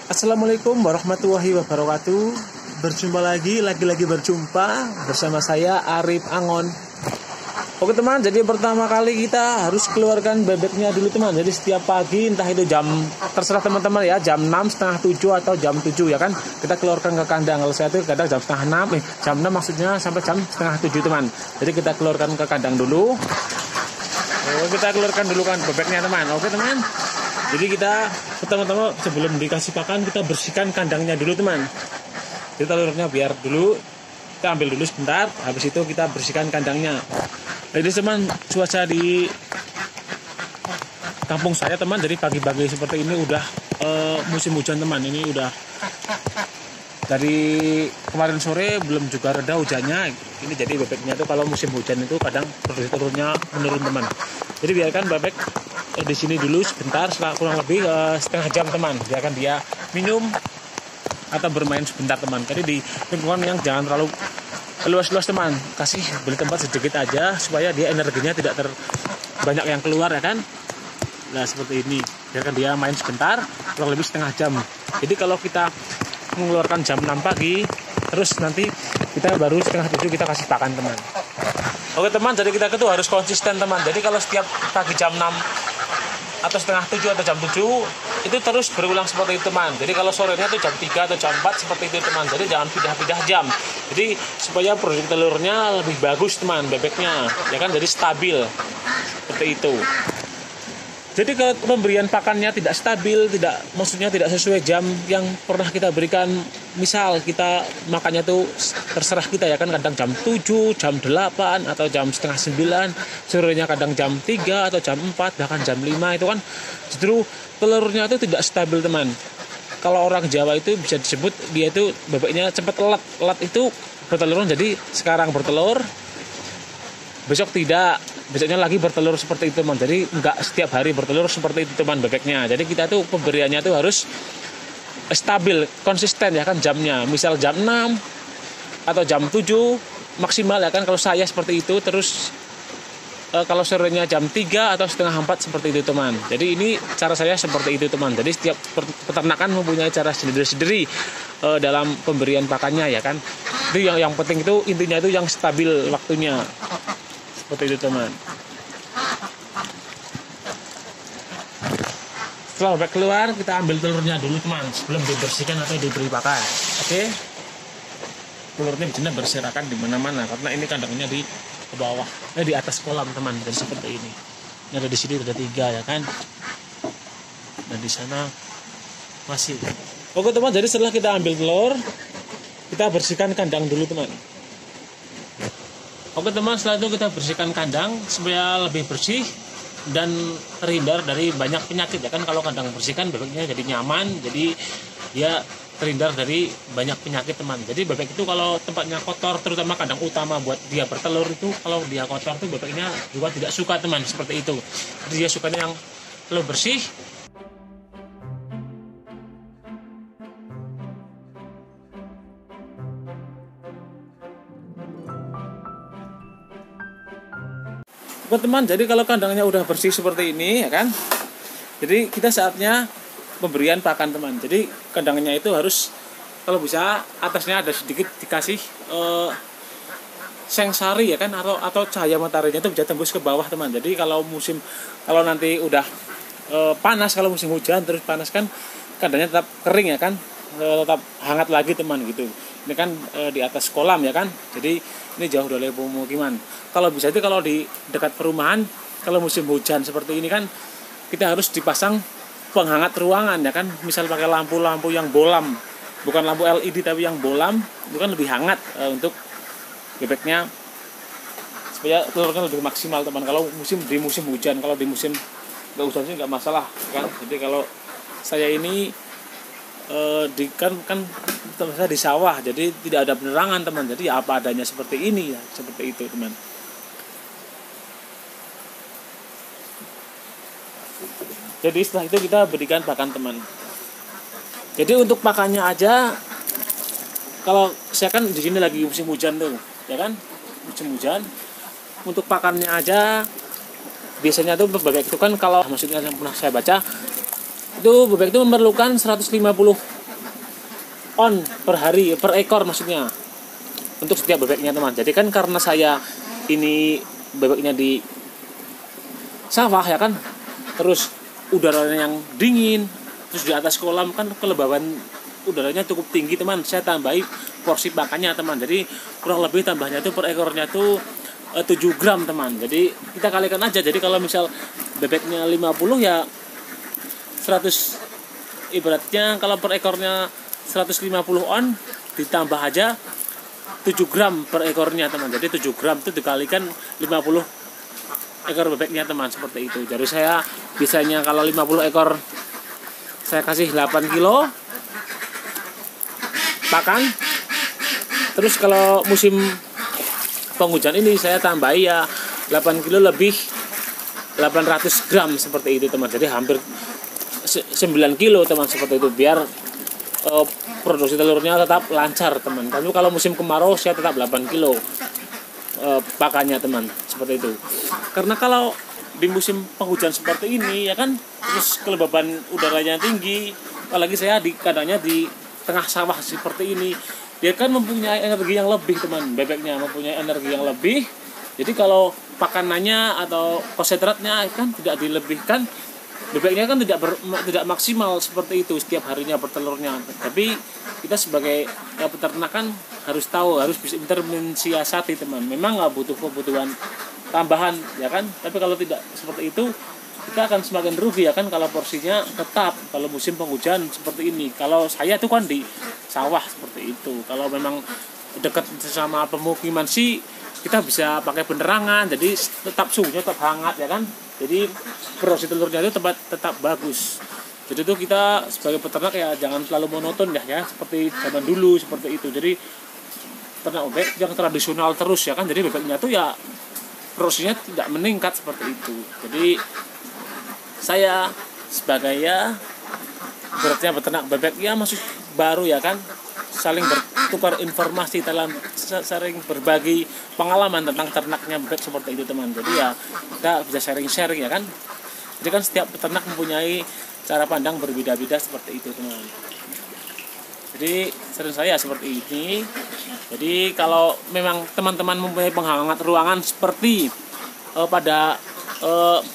Assalamualaikum warahmatullahi wabarakatuh. Berjumpa lagi berjumpa bersama saya Arif Angon. Oke teman, jadi pertama kali kita harus keluarkan bebeknya dulu teman. Jadi setiap pagi, entah itu jam, terserah teman-teman ya, jam 6, setengah 7 atau jam 7 ya kan, kita keluarkan ke kandang. Kalau saya itu kadang jam setengah 6, jam 6 maksudnya sampai jam setengah 7 teman. Jadi kita keluarkan ke kandang dulu. Kita keluarkan dulu kan bebeknya teman. Oke teman. Jadi kita pertama-tama sebelum dikasih pakan kita bersihkan kandangnya dulu teman. Jadi telurnya biar dulu kita ambil dulu sebentar. Habis itu kita bersihkan kandangnya. Jadi teman, cuaca di kampung saya teman, jadi pagi-pagi seperti ini udah musim hujan teman. Ini udah dari kemarin sore belum juga reda hujannya. Ini jadi bebeknya itu kalau musim hujan itu kadang produksi telurnya menurun teman. Jadi biarkan bebek di sini dulu sebentar, kurang lebih setengah jam teman. Biarkan dia minum atau bermain sebentar teman. Jadi di lingkungan yang jangan terlalu luas-luas teman, kasih beli tempat sedikit aja supaya dia energinya tidak banyak yang keluar ya kan. Nah seperti ini, biarkan dia main sebentar, kurang lebih setengah jam. Jadi kalau kita mengeluarkan jam 6 pagi, terus nanti kita baru setengah 7 kita kasih pakan teman. Oke teman, jadi kita itu harus konsisten teman. Jadi kalau setiap pagi jam 6 atau setengah 7 atau jam 7 itu terus berulang seperti itu teman. Jadi kalau sorenya itu jam 3 atau jam 4 seperti itu teman. Jadi jangan pindah-pindah jam. Jadi supaya produksi telurnya lebih bagus teman, bebeknya ya kan, jadi stabil seperti itu. Jadi kalau pemberian pakannya tidak stabil, maksudnya tidak sesuai jam yang pernah kita berikan, misal kita makannya tuh terserah kita ya kan, kadang jam 7, jam 8 atau jam setengah 9, sorenya kadang jam 3 atau jam 4, bahkan jam 5, itu kan justru telurnya itu tidak stabil teman. Kalau orang Jawa itu bisa disebut dia itu bebeknya cepat telat. Telat itu bertelur, jadi sekarang bertelur, besok tidak, besoknya lagi bertelur seperti itu teman. Jadi enggak setiap hari bertelur seperti itu teman bebeknya. Jadi kita tuh pemberiannya tuh harus stabil, konsisten ya kan jamnya. Misal jam 6 atau jam 7 maksimal ya kan, kalau saya seperti itu. Terus kalau sorenya jam 3 atau setengah 4 seperti itu teman. Jadi ini cara saya seperti itu teman. Jadi setiap peternakan mempunyai cara sendiri-sendiri dalam pemberian pakannya ya kan. Itu yang penting, itu intinya itu yang stabil waktunya. Seperti itu teman. Setelah bebek keluar, kita ambil telurnya dulu teman, sebelum dibersihkan atau diberi pakan. Oke. Telurnya biasanya berserakan di mana-mana karena ini kandangnya di bawah, di atas kolam teman. Dan seperti ini. Ini ada di sini ada 3 ya kan. Dan di sana masih. Oke teman, jadi setelah kita ambil telur, kita bersihkan kandang dulu teman. Oke teman, setelah itu kita bersihkan kandang supaya lebih bersih dan terhindar dari banyak penyakit ya kan. Kalau kandang bersihkan, bebeknya jadi nyaman, jadi dia terhindar dari banyak penyakit teman. Jadi bebek itu kalau tempatnya kotor, terutama kandang utama buat dia bertelur itu, kalau dia kotor tuh bebeknya juga tidak suka teman, seperti itu. Jadi dia sukanya yang telur bersih. Teman, jadi kalau kandangnya udah bersih seperti ini ya kan, jadi kita saatnya pemberian pakan teman. Jadi kandangnya itu harus, kalau bisa atasnya ada sedikit dikasih sengsari ya kan, atau cahaya mataharinya itu bisa tembus ke bawah teman. Jadi kalau nanti udah panas, kalau musim hujan terus panas kan, kandangnya tetap kering ya kan, tetap hangat lagi teman gitu. Ini kan di atas kolam ya kan, jadi ini jauh dari pemukiman. Kalau bisa itu kalau di dekat perumahan, kalau musim hujan seperti ini kan, kita harus dipasang penghangat ruangan ya kan. Misal pakai lampu-lampu yang bolam, bukan lampu LED tapi yang bolam, itu kan lebih hangat untuk bebeknya, supaya telurnya lebih maksimal teman. Kalau di musim hujan, kalau di musim nggak hujan sih nggak masalah kan. Jadi kalau saya ini kan saya di sawah, jadi tidak ada penerangan teman. Jadi ya apa adanya seperti ini ya, seperti itu teman. Jadi setelah itu kita berikan pakan teman. Jadi untuk pakannya aja, kalau saya kan di sini lagi musim hujan tuh, ya kan, musim hujan. Untuk pakannya aja, biasanya tuh bebek itu kan, kalau maksudnya yang pernah saya baca, itu bebek itu memerlukan 150 on per hari, per ekor maksudnya, untuk setiap bebeknya teman. Jadi kan karena saya ini bebeknya di sawah ya kan, terus udaranya yang dingin, terus di atas kolam kan kelembaban udaranya cukup tinggi teman. Saya tambahi porsi pakannya teman, jadi kurang lebih tambahnya itu per ekornya itu 7 gram teman. Jadi kita kalikan aja, jadi kalau misal bebeknya 50 ya 100, ibaratnya kalau per ekornya 150 on, ditambah aja 7 gram per ekornya teman. Jadi 7 gram itu dikalikan 50 ekor bebeknya teman, seperti itu. Jadi saya biasanya kalau 50 ekor saya kasih 8 kilo pakan. Terus kalau musim penghujan ini saya tambahi ya 8 kilo lebih 800 gram seperti itu teman. Jadi hampir 9 kilo teman, seperti itu, biar produksi telurnya tetap lancar teman. Tapi kalau musim kemarau saya tetap 8 kilo pakannya teman, seperti itu. Karena kalau di musim penghujan seperti ini ya kan, terus kelembaban udaranya tinggi, apalagi saya di kandangnya di tengah sawah seperti ini, dia kan mempunyai energi yang lebih teman. Bebeknya mempunyai energi yang lebih, jadi kalau pakanannya atau konsentratnya kan tidak dilebihkan, bebeknya kan tidak maksimal seperti itu setiap harinya bertelurnya. Tapi kita sebagai peternak kan harus tahu, harus bisa mensiasati teman. Memang nggak butuh kebutuhan tambahan ya kan, tapi kalau tidak seperti itu kita akan semakin rugi ya kan, kalau porsinya tetap kalau musim penghujan seperti ini. Kalau saya tuh kan di sawah seperti itu, kalau memang dekat sama pemukiman sih kita bisa pakai penerangan, jadi tetap suhunya tetap hangat ya kan, jadi produksi telurnya itu tetap bagus. Jadi itu kita sebagai peternak ya jangan selalu monoton ya seperti zaman dulu seperti itu. Jadi ternak bebek yang tradisional terus ya kan, jadi bebeknya tuh ya produksinya tidak meningkat seperti itu. Jadi saya sebagai ya berarti peternak bebek ya masih baru ya kan, saling bertukar informasi, sering berbagi pengalaman tentang ternaknya bebek seperti itu teman. Jadi ya kita bisa sharing ya kan. Jadi kan setiap peternak mempunyai cara pandang berbeda-beda seperti itu teman. Jadi saran saya seperti ini. Jadi kalau memang teman-teman mempunyai penghangat ruangan seperti pada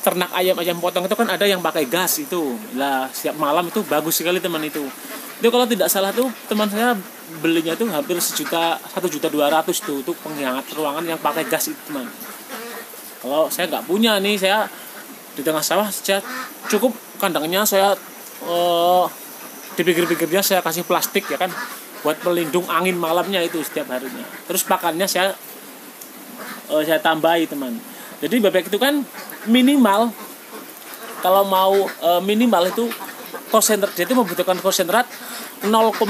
ternak ayam potong itu kan ada yang pakai gas itu. Lah setiap malam itu bagus sekali teman itu. Itu kalau tidak salah tuh teman saya belinya tuh hampir 1.200.000 tuh untuk penghangat ruangan yang pakai gas itu teman. Kalau saya nggak punya nih, saya di tengah sawah saya cukup kandangnya saya di pinggir-pinggirnya saya kasih plastik ya kan, buat pelindung angin malamnya itu setiap harinya. Terus pakannya saya tambahi teman. Jadi bebek itu kan minimal, kalau mau minimal itu konsentrat, dia itu membutuhkan konsentrat 0,5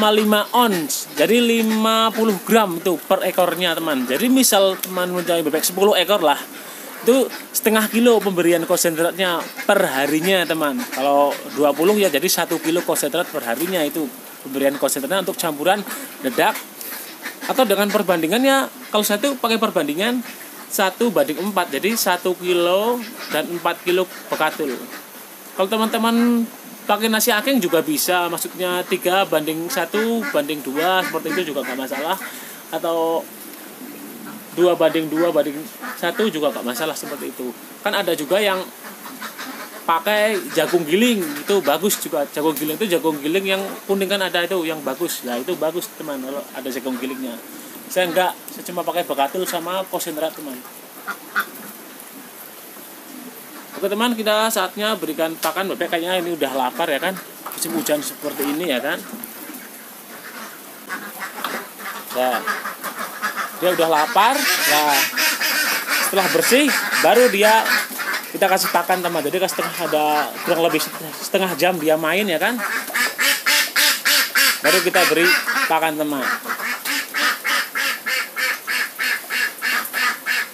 ons, jadi 50 gram itu per ekornya teman. Jadi misal teman mencari bebek 10 ekor lah, itu setengah kilo pemberian konsentratnya per harinya teman. Kalau 20 ya jadi 1 kilo konsentrat per harinya, itu pemberian konsentratnya untuk campuran dedak. Atau dengan perbandingannya, kalau saya tuh pakai perbandingan 1:4, jadi 1 kilo dan 4 kilo bekatul. Kalau teman-teman pakai nasi aking juga bisa, maksudnya 3:1 banding 2 seperti itu juga gak masalah, atau 2:2 banding 1 juga gak masalah seperti itu. Kan ada juga yang pakai jagung giling, itu bagus juga. Jagung giling itu jagung giling yang kuning kan ada itu yang bagus. Nah itu bagus teman kalau ada jagung gilingnya. Saya enggak, saya cuma pakai bekatul sama konsentrat teman. Oke teman, kita saatnya berikan pakan bebek. Kayaknya ini udah lapar ya kan, musim hujan seperti ini ya kan. Nah, dia udah lapar. Nah, setelah bersih baru kita kasih pakan teman. Jadi ada kurang lebih setengah jam dia main ya kan, baru kita beri pakan teman.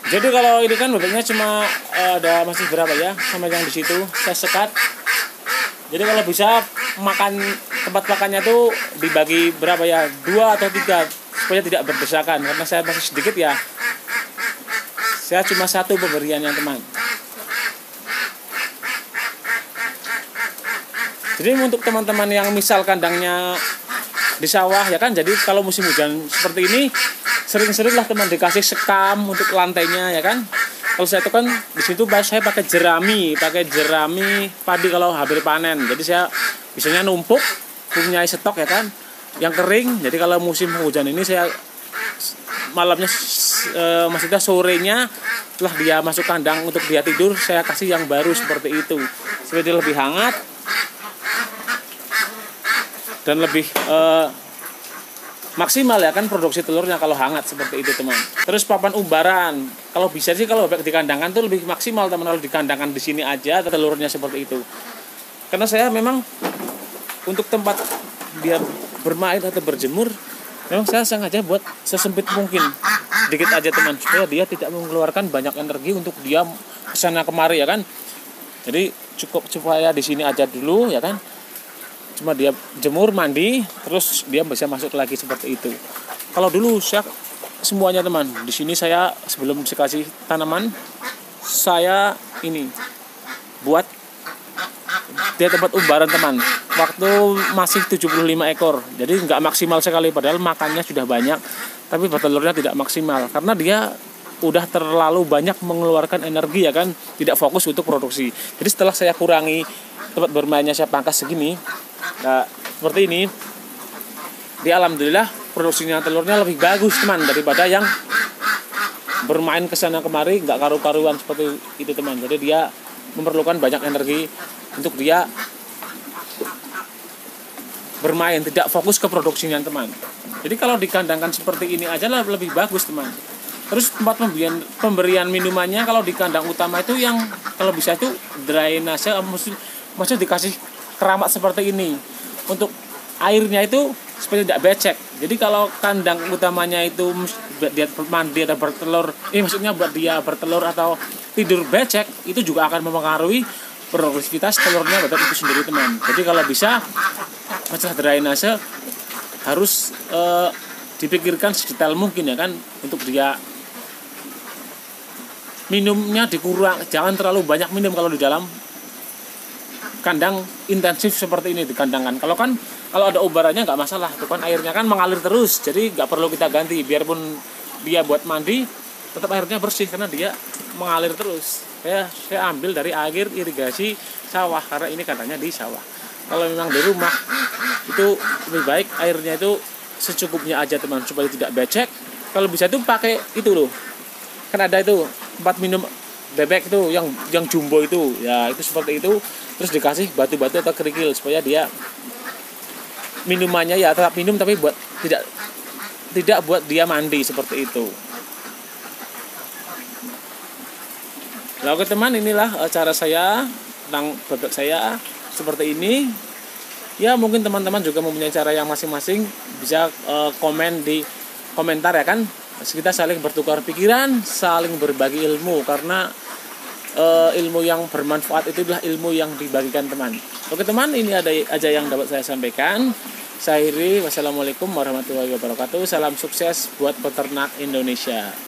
Jadi kalau ini kan bebeknya cuma ada masih berapa ya, sama yang di situ saya sekat. Jadi kalau bisa makan, tempat makannya tuh dibagi berapa ya, 2 atau 3 supaya tidak berdesakan. Karena saya masih sedikit ya, saya cuma 1 pemberiannya teman. Jadi untuk teman-teman yang misal kandangnya di sawah ya kan. Jadi kalau musim hujan seperti ini sering-sering lah teman dikasih sekam untuk lantainya ya kan. Kalau saya itu kan di situ saya pakai jerami padi kalau habis panen. Jadi saya biasanya numpuk punya stok ya kan yang kering. Jadi kalau musim hujan ini saya malamnya maksudnya sorenya setelah dia masuk kandang untuk dia tidur, saya kasih yang baru seperti itu supaya dia lebih hangat dan lebih maksimal ya kan produksi telurnya kalau hangat seperti itu teman. Terus papan umbaran kalau bisa sih kalau di kandangan tuh lebih maksimal teman, kalau di kandangan di sini aja telurnya seperti itu. Karena saya memang untuk tempat dia bermain atau berjemur memang saya sengaja buat sesempit mungkin, dikit aja teman, supaya dia tidak mengeluarkan banyak energi untuk dia kesana kemari ya kan. Jadi cukup supaya di sini aja dulu ya kan, cuma dia jemur mandi terus dia bisa masuk lagi seperti itu. Kalau dulu saya semuanya teman di sini, saya sebelum dikasih tanaman saya ini buat dia tempat umbaran teman, waktu masih 75 ekor. Jadi nggak maksimal sekali, padahal makannya sudah banyak, tapi bertelurnya tidak maksimal karena dia udah terlalu banyak mengeluarkan energi ya kan, tidak fokus untuk produksi. Jadi setelah saya kurangi tempat bermainnya, saya pangkas segini, nah seperti ini, dia alhamdulillah produksinya telurnya lebih bagus teman daripada yang bermain kesana kemari nggak karu-karuan seperti itu teman. Jadi dia memerlukan banyak energi untuk dia bermain, tidak fokus ke produksinya teman. Jadi kalau dikandangkan seperti ini aja lah lebih bagus teman. Terus tempat pemberian minumannya kalau di kandang utama itu yang kalau bisa itu drainase, maksud dikasih keramat seperti ini untuk airnya itu supaya tidak becek. Jadi kalau kandang utamanya itu dia mandi atau bertelur, maksudnya buat dia bertelur atau tidur becek, itu juga akan mempengaruhi produktivitas telurnya betul itu sendiri teman. Jadi kalau bisa masalah drainase harus dipikirkan sedetail mungkin ya kan, untuk dia minumnya dikurang, jangan terlalu banyak minum kalau di dalam kandang intensif seperti ini dikandangkan. Kalau ada ubarannya nggak masalah, itu kan airnya kan mengalir terus, jadi nggak perlu kita ganti. Biarpun dia buat mandi tetap airnya bersih karena dia mengalir terus. Saya ambil dari air irigasi sawah karena ini katanya di sawah. Kalau memang di rumah itu lebih baik airnya itu secukupnya aja teman, supaya tidak becek. Kalau bisa tuh pakai itu loh, kan ada itu tempat minum bebek itu yang jumbo itu ya, itu seperti itu. Terus dikasih batu-batu atau kerikil supaya dia minumannya ya tetap minum, tapi buat tidak buat dia mandi seperti itu. Nah, oke teman, inilah cara saya tentang bebek saya seperti ini. Ya mungkin teman-teman juga mempunyai cara yang masing-masing, bisa komen di komentar ya kan. Kita saling bertukar pikiran, saling berbagi ilmu, karena ilmu yang bermanfaat itu adalah ilmu yang dibagikan teman. Oke teman, ini ada aja yang dapat saya sampaikan. Saya akhiri, wassalamualaikum warahmatullahi wabarakatuh. Salam sukses buat peternak Indonesia.